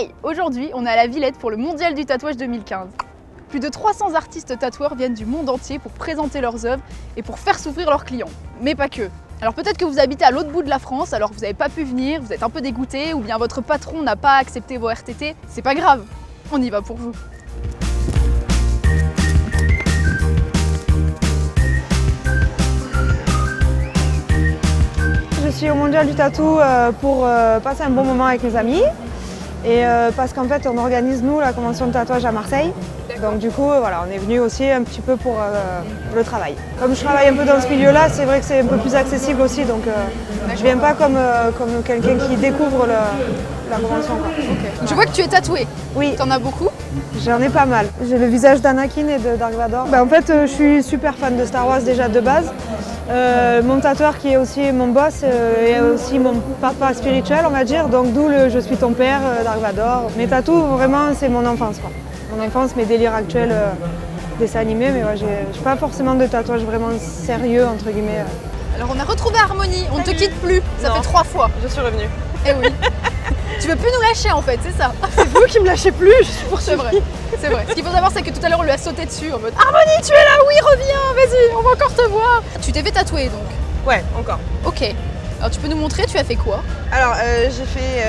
Hey! Aujourd'hui, on est à la Villette pour le Mondial du tatouage 2015. Plus de 300 artistes tatoueurs viennent du monde entier pour présenter leurs œuvres et pour faire souffrir leurs clients. Mais pas que. Alors peut-être que vous habitez à l'autre bout de la France, alors vous n'avez pas pu venir, vous êtes un peu dégoûté, ou bien votre patron n'a pas accepté vos RTT. C'est pas grave, on y va pour vous. Je suis au Mondial du Tatou pour passer un bon moment avec mes amis et parce qu'en fait on organise nous la convention de tatouage à Marseille. Donc du coup voilà, on est venu aussi un petit peu pour le travail. Comme je travaille un peu dans ce milieu-là, c'est vrai que c'est un peu plus accessible aussi, donc je viens pas comme quelqu'un qui découvre la convention. Okay. Je vois que tu es tatoué. Oui. T'en as beaucoup? J'en ai pas mal. J'ai le visage d'Anakin et de Dark Vador. En fait, je suis super fan de Star Wars déjà de base. Mon tatoueur qui est aussi mon boss est aussi mon papa spirituel, on va dire. Donc d'où le je suis ton père, Dark Vador. Mes tatous, vraiment, c'est mon enfance, quoi. Mon enfance, mes délires actuels, dessins animés, mais ouais, j'ai pas forcément de tatouage vraiment sérieux, entre guillemets. Alors on a retrouvé Harmonie, on ne te quitte plus, ça fait 3 fois. Je suis revenue. Eh oui. Tu veux plus nous lâcher en fait, c'est ça? C'est vous qui me lâchez plus, je suis poursuivie. C'est vrai, c'est vrai. Ce qu'il faut savoir, c'est que tout à l'heure on lui a sauté dessus en mode Harmonie, tu es là? Oui, reviens, vas-y, on va encore te voir. Tu t'es fait tatouer donc? Ouais, encore. Ok. Alors tu peux nous montrer, tu as fait quoi? Alors j'ai fait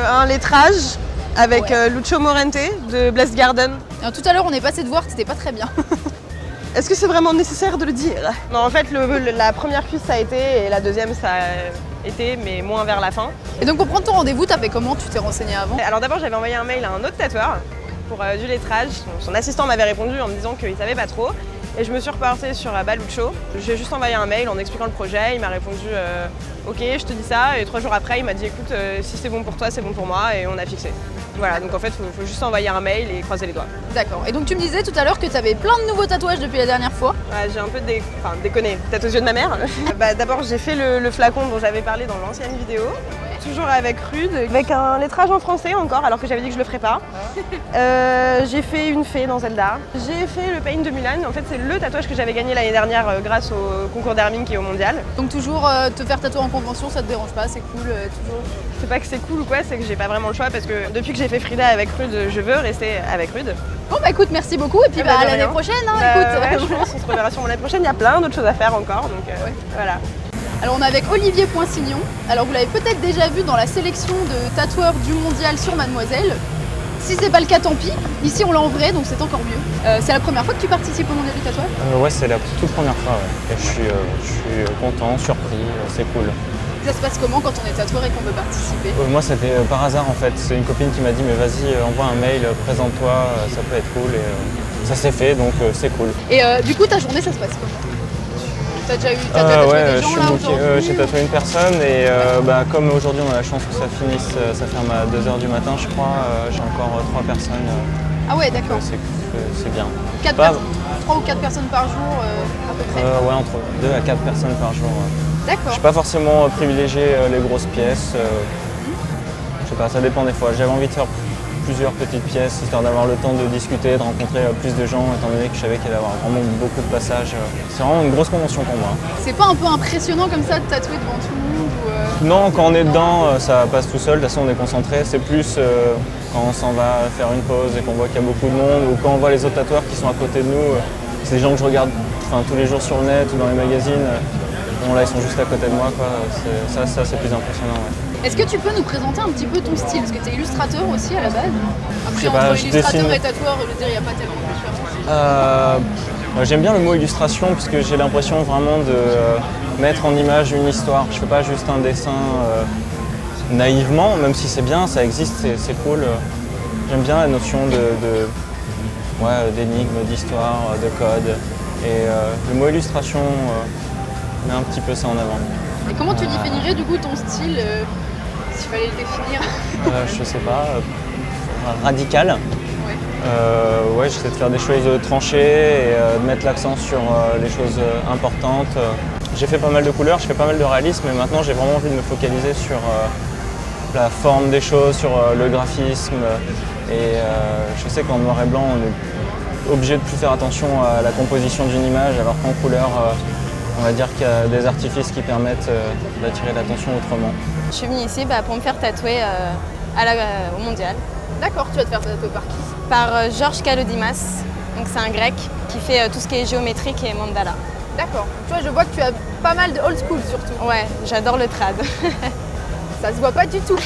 un lettrage avec Lucio Morente de Blessed Garden. Alors, tout à l'heure on est passé de voir que t'étais pas très bien. Est-ce que c'est vraiment nécessaire de le dire? Non, en fait la première cuisse ça a été et la deuxième ça a été, mais moins vers la fin. Et donc pour prendre ton rendez-vous, t'as fait comment? Tu t'es renseigné avant? Alors d'abord j'avais envoyé un mail à un autre tatoueur pour du lettrage. Son assistant m'avait répondu en me disant qu'il savait pas trop. Et je me suis reportée sur Lucio. J'ai juste envoyé un mail en expliquant le projet, il m'a répondu ok, je te dis ça, et 3 jours après il m'a dit écoute, si c'est bon pour toi, c'est bon pour moi, et on a fixé. Voilà, donc en fait faut juste envoyer un mail et croiser les doigts. D'accord, et donc tu me disais tout à l'heure que tu avais plein de nouveaux tatouages depuis la dernière fois. Ouais, j'ai un peu déconné, peut-être aux yeux de ma mère. D'abord j'ai fait le flacon dont j'avais parlé dans l'ancienne vidéo. Toujours avec Rude, avec un lettrage en français encore, alors que j'avais dit que je le ferais pas. J'ai fait une fée dans Zelda. J'ai fait le Pain de Mulan. En fait, c'est le tatouage que j'avais gagné l'année dernière grâce au concours d'Hermine qui est au mondial. Donc toujours te faire tatouer en convention, ça te dérange pas, c'est cool, toujours. C'est pas que c'est cool ou quoi, c'est que j'ai pas vraiment le choix parce que depuis que j'ai fait Frida avec Rude, je veux rester avec Rude. Bon bah écoute, merci beaucoup et puis à l'année prochaine, hein, écoute. Ouais, je pense qu'on se reverra sûrement l'année prochaine. Il y a plein d'autres choses à faire encore, donc voilà. Alors on est avec Olivier Poinsignon. Alors vous l'avez peut-être déjà vu dans la sélection de tatoueurs du mondial sur Mademoiselle. Si c'est pas le cas, tant pis. Ici on l'a en vrai, donc c'est encore mieux. C'est la première fois que tu participes au mondial du tatouage? Ouais, c'est la toute première fois. Ouais. Et je suis content, surpris, c'est cool. Ça se passe comment quand on est tatoueur et qu'on veut participer? Moi, c'était par hasard en fait. C'est une copine qui m'a dit mais vas-y, envoie un mail, présente-toi, ça peut être cool. Et ça s'est fait, donc c'est cool. Et du coup, ta journée, ça se passe comment? T'as déjà tatoué des gens là aujourd'hui? J'ai tatoué une personne et comme aujourd'hui on a la chance que ça finisse, ça ferme à 2h du matin je crois, j'ai encore 3 personnes. Ah ouais, d'accord. C'est bien. 3 ou 4 personnes par jour à peu près? Ouais, entre 2 à 4 personnes par jour. D'accord. Je suis pas forcément privilégié les grosses pièces. Je sais pas, ça dépend des fois. J'avais envie de faire plusieurs petites pièces, histoire d'avoir le temps de discuter, de rencontrer plus de gens, étant donné que je savais qu'il allait y avoir vraiment beaucoup de passages. C'est vraiment une grosse convention pour moi. C'est pas un peu impressionnant comme ça de tatouer devant tout le monde ou Non, quand on est dedans, ça passe tout seul, de toute façon on est concentré. C'est plus quand on s'en va faire une pause et qu'on voit qu'il y a beaucoup de monde, ou quand on voit les autres tatoueurs qui sont à côté de nous. C'est des gens que je regarde tous les jours sur le net ou dans les magazines. Bon là ils sont juste à côté de moi, quoi. Ça c'est plus impressionnant. Ouais. Est-ce que tu peux nous présenter un petit peu ton style? Parce que tu es illustrateur aussi à la base. Après, entre illustrateur et tatoueur, je veux dire, il n'y a pas tellement de différence. J'aime bien le mot illustration puisque j'ai l'impression vraiment de mettre en image une histoire. Je ne fais pas juste un dessin naïvement, même si c'est bien, ça existe, c'est cool. J'aime bien la notion d'énigme, d'histoire, de code. Et le mot illustration met un petit peu ça en avant. Et comment tu définirais du coup ton style, s'il fallait le définir? Je sais pas, radical. Ouais. J'essaie de faire des choses tranchées et de mettre l'accent sur les choses importantes. J'ai fait pas mal de couleurs, je fais pas mal de réalisme, mais maintenant j'ai vraiment envie de me focaliser sur la forme des choses, sur le graphisme. Et je sais qu'en noir et blanc, on est obligé de plus faire attention à la composition d'une image, alors qu'en couleur, on va dire qu'il y a des artifices qui permettent d'attirer l'attention autrement. Je suis venue ici pour me faire tatouer au mondial. D'accord, tu vas te faire tatouer par qui? Par Georges Kalodimas, donc c'est un grec qui fait tout ce qui est géométrique et mandala. D'accord, tu vois, je vois que tu as pas mal de old school surtout. Ouais, j'adore le trad. Ça se voit pas du tout.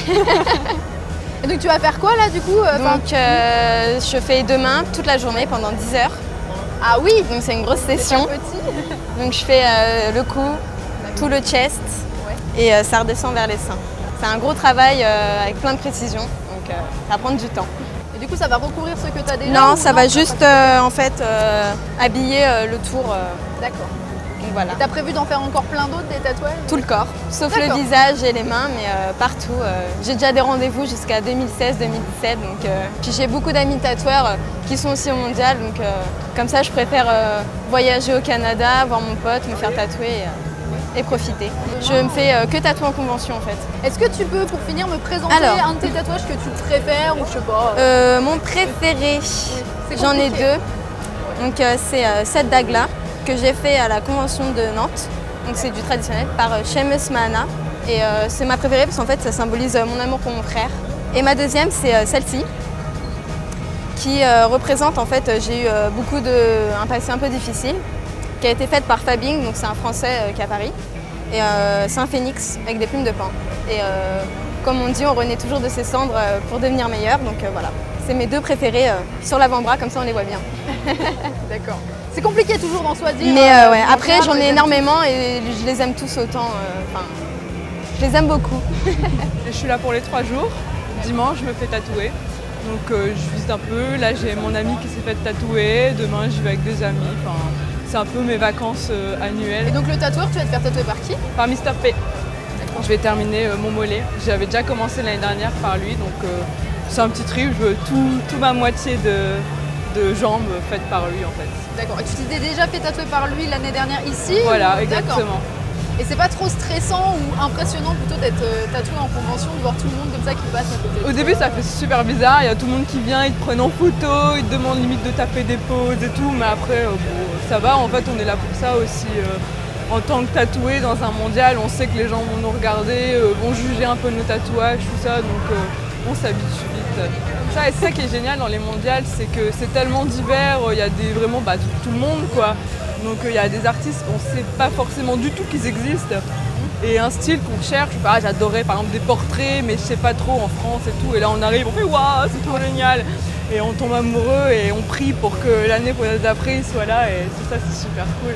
Et donc tu vas faire quoi là du coup Je fais 2 mains toute la journée pendant 10 heures. Ah oui. Donc c'est une grosse C'est session. pas petit. Donc je fais le cou, tout le chest et ça redescend vers les seins. C'est un gros travail avec plein de précision, donc ça va prendre du temps. Et du coup ça va recouvrir ce que tu as déjà? Non, ou ça va juste en fait habiller le tour. D'accord. Donc voilà. Et t'as prévu d'en faire encore plein d'autres, des tatouages? Tout le corps, sauf le visage et les mains, mais partout. J'ai déjà des rendez-vous jusqu'à 2016-2017, donc puis j'ai beaucoup d'amis tatoueurs qui sont aussi au mondial, donc comme ça je préfère voyager au Canada, voir mon pote, me faire tatouer et profiter. Je me fais que tatouer en convention en fait. Est-ce que tu peux, pour finir, me présenter Alors. un de tes tatouages que tu préfères ou je sais pas? Mon préféré, c'est j'en ai compliqué. 2. Donc c'est cette dague-là que j'ai fait à la convention de Nantes. Donc c'est du traditionnel par Seamus Mahana. Et c'est ma préférée parce qu'en fait ça symbolise mon amour pour mon frère. Et ma deuxième c'est celle-ci qui représente en fait j'ai eu un passé un peu difficile qui a été faite par Fabing, donc c'est un Français qui est à Paris. Et c'est un phénix avec des plumes de paon. Et comme on dit, on renaît toujours de ses cendres pour devenir meilleur. Donc voilà, c'est mes 2 préférés sur l'avant-bras, comme ça on les voit bien. D'accord. C'est compliqué toujours d'en choisir. Mais ouais, après j'en ai énormément et je les aime tous autant. Je les aime beaucoup. Je suis là pour les 3 jours. Dimanche, je me fais tatouer. Donc je visite un peu. Là, j'ai mon ami qui s'est fait tatouer. Demain, j'y vais avec des amis. Enfin, c'est un peu mes vacances annuelles. Et donc le tatoueur, tu vas te faire tatouer par qui? Par Mr P. Je vais terminer mon mollet. J'avais déjà commencé l'année dernière par lui. Donc c'est un petit trip. Je veux tout ma moitié de jambes faites par lui en fait. D'accord. Et tu t'es déjà fait tatouer par lui l'année dernière ici? Voilà, ou... exactement. Et c'est pas trop stressant ou impressionnant plutôt d'être tatoué en convention, de voir tout le monde comme ça qui passe à côté? Au début ça fait super bizarre, il y a tout le monde qui vient, ils te prennent en photo, ils te demandent limite de taper des poses et tout, mais après bon, ça va, en fait on est là pour ça aussi. En tant que tatoué dans un mondial, on sait que les gens vont nous regarder, vont juger un peu nos tatouages, tout ça, donc on s'habitue vite. Ça, et ça qui est génial dans les mondiales, c'est que c'est tellement divers, il y a vraiment tout le monde quoi. Donc il y a des artistes qu'on ne sait pas forcément du tout qu'ils existent. Et un style qu'on cherche, j'adorais par exemple des portraits, mais je sais pas trop en France et tout. Et là on arrive, on fait waouh, c'est trop génial. Et on tombe amoureux et on prie pour que l'année d'après il soit là. Et ça c'est super cool.